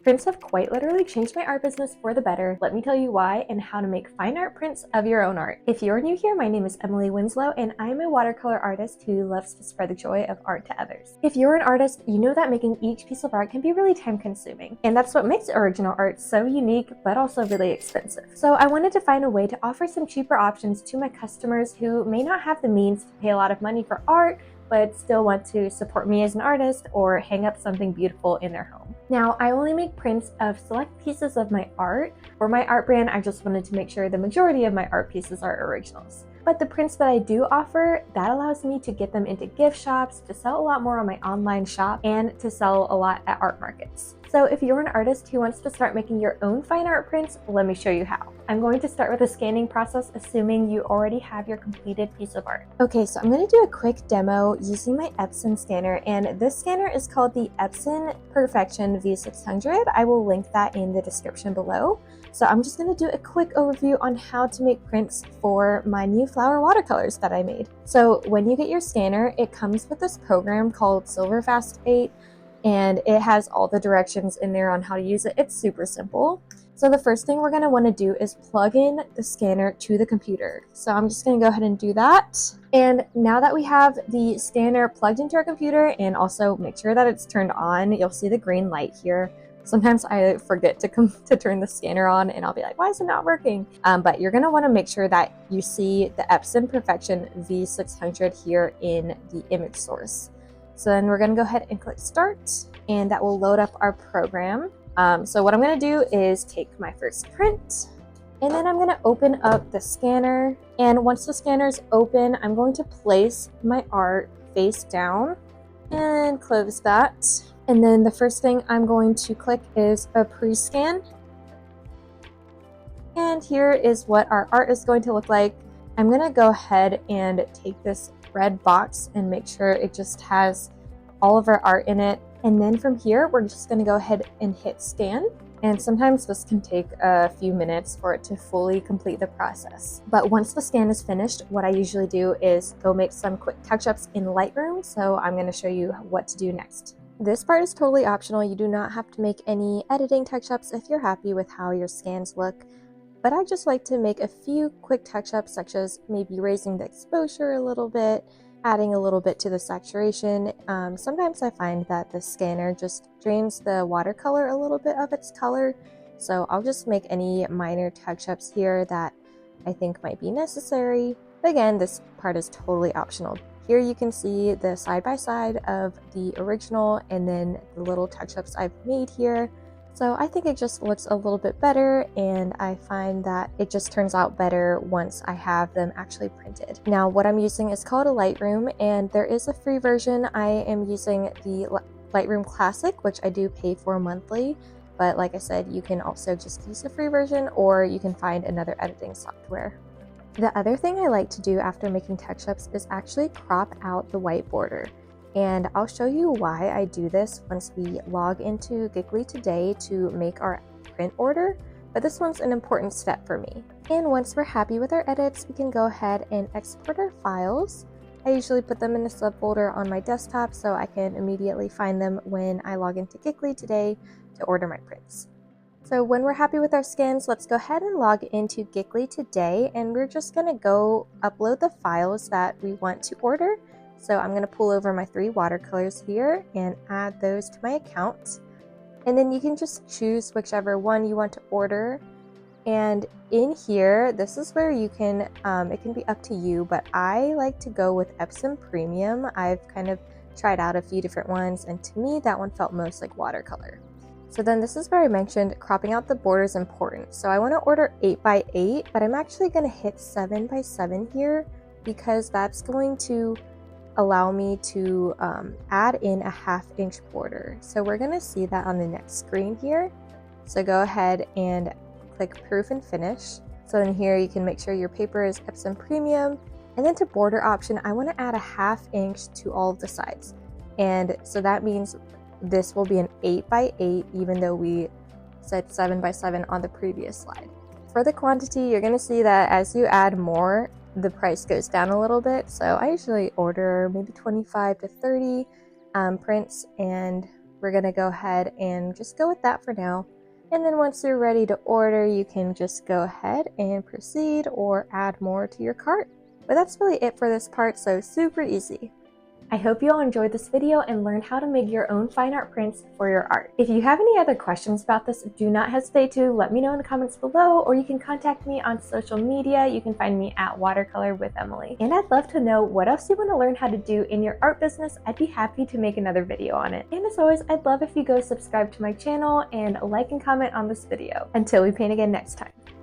Prints have quite literally changed my art business for the better. Let me tell you why and how to make fine art prints of your own art. If you're new here, my name is Emily Winslow and I'm a watercolor artist who loves to spread the joy of art to others. If you're an artist, you know that making each piece of art can be really time consuming. And that's what makes original art so unique, but also really expensive. So I wanted to find a way to offer some cheaper options to my customers who may not have the means to pay a lot of money for art, but still want to support me as an artist or hang up something beautiful in their home. Now, I only make prints of select pieces of my art. For my art brand, I just wanted to make sure the majority of my art pieces are originals. But the prints that I do offer, that allows me to get them into gift shops, to sell a lot more on my online shop, and to sell a lot at art markets. So if you're an artist who wants to start making your own fine art prints, let me show you how. I'm going to start with the scanning process, assuming you already have your completed piece of art. Okay, so I'm going to do a quick demo using my Epson scanner, and this scanner is called the Epson Perfection V600. I will link that in the description below. So I'm just going to do a quick overview on how to make prints for my new flower watercolors that I made. So when you get your scanner, it comes with this program called Silverfast 8, and it has all the directions in there on how to use it. It's super simple. So the first thing we're going to want to do is plug in the scanner to the computer. So I'm just going to go ahead and do that. And now that we have the scanner plugged into our computer, and also make sure that it's turned on, you'll see the green light here. Sometimes I forget to turn the scanner on and I'll be like, why is it not working? But you're gonna wanna make sure that you see the Epson Perfection V600 here in the image source. So then we're gonna go ahead and click start, and that will load up our program. So what I'm gonna do is take my first print, and then I'm gonna open up the scanner. And once the scanner is open, I'm going to place my art face down and close that. And then the first thing I'm going to click is a pre-scan. And here is what our art is going to look like. I'm gonna go ahead and take this red box and make sure it just has all of our art in it. And then from here, we're just gonna go ahead and hit scan. And sometimes this can take a few minutes for it to fully complete the process. But once the scan is finished, what I usually do is go make some quick touch-ups in Lightroom. So I'm gonna show you what to do next. This part is totally optional. You do not have to make any editing touch-ups if you're happy with how your scans look. But I just like to make a few quick touch-ups, such as maybe raising the exposure a little bit, adding a little bit to the saturation. Sometimes I find that the scanner just drains the watercolor a little bit of its color. So I'll just make any minor touch-ups here that I think might be necessary. But again, this part is totally optional. Here you can see the side-by-side of the original and then the little touch-ups I've made here. So I think it just looks a little bit better, and I find that it just turns out better once I have them actually printed. Now what I'm using is called a Lightroom, and there is a free version. I am using the Lightroom Classic, which I do pay for monthly. But like I said, you can also just use the free version, or you can find another editing software. The other thing I like to do after making touch-ups is actually crop out the white border. And I'll show you why I do this once we log into Giggly Today to make our print order, but this one's an important step for me. And once we're happy with our edits, we can go ahead and export our files. I usually put them in a subfolder on my desktop so I can immediately find them when I log into Giggly Today to order my prints. So when we're happy with our scans, let's go ahead and log into Giggly Today, and we're just going to go upload the files that we want to order. So I'm going to pull over my 3 watercolors here and add those to my account. And then you can just choose whichever one you want to order. And in here, this is where you can, it can be up to you, but I like to go with Epson Premium. I've kind of tried out a few different ones, and to me, that one felt most like watercolor. So then this is where I mentioned cropping out the border is important. So I want to order 8x8, but I'm actually going to hit 7x7 here because that's going to allow me to add in a 1/2 inch border. So we're going to see that on the next screen here. So go ahead and click proof and finish. So in here you can make sure your paper is Epson Premium, and then to border option, I want to add a 1/2 inch to all of the sides. And so that means this will be an 8x8, even though we said 7x7 on the previous slide. For the quantity, you're going to see that as you add more, the price goes down a little bit. So I usually order maybe 25 to 30 prints, and we're gonna go ahead and just go with that for now. And then once you're ready to order, you can just go ahead and proceed or add more to your cart. But that's really it for this part, so super easy. I hope you all enjoyed this video and learned how to make your own fine art prints for your art. If you have any other questions about this, do not hesitate to let me know in the comments below, or you can contact me on social media. You can find me at Watercolor with Emily. And I'd love to know what else you want to learn how to do in your art business. I'd be happy to make another video on it. And as always, I'd love if you go subscribe to my channel and like and comment on this video. Until we paint again next time.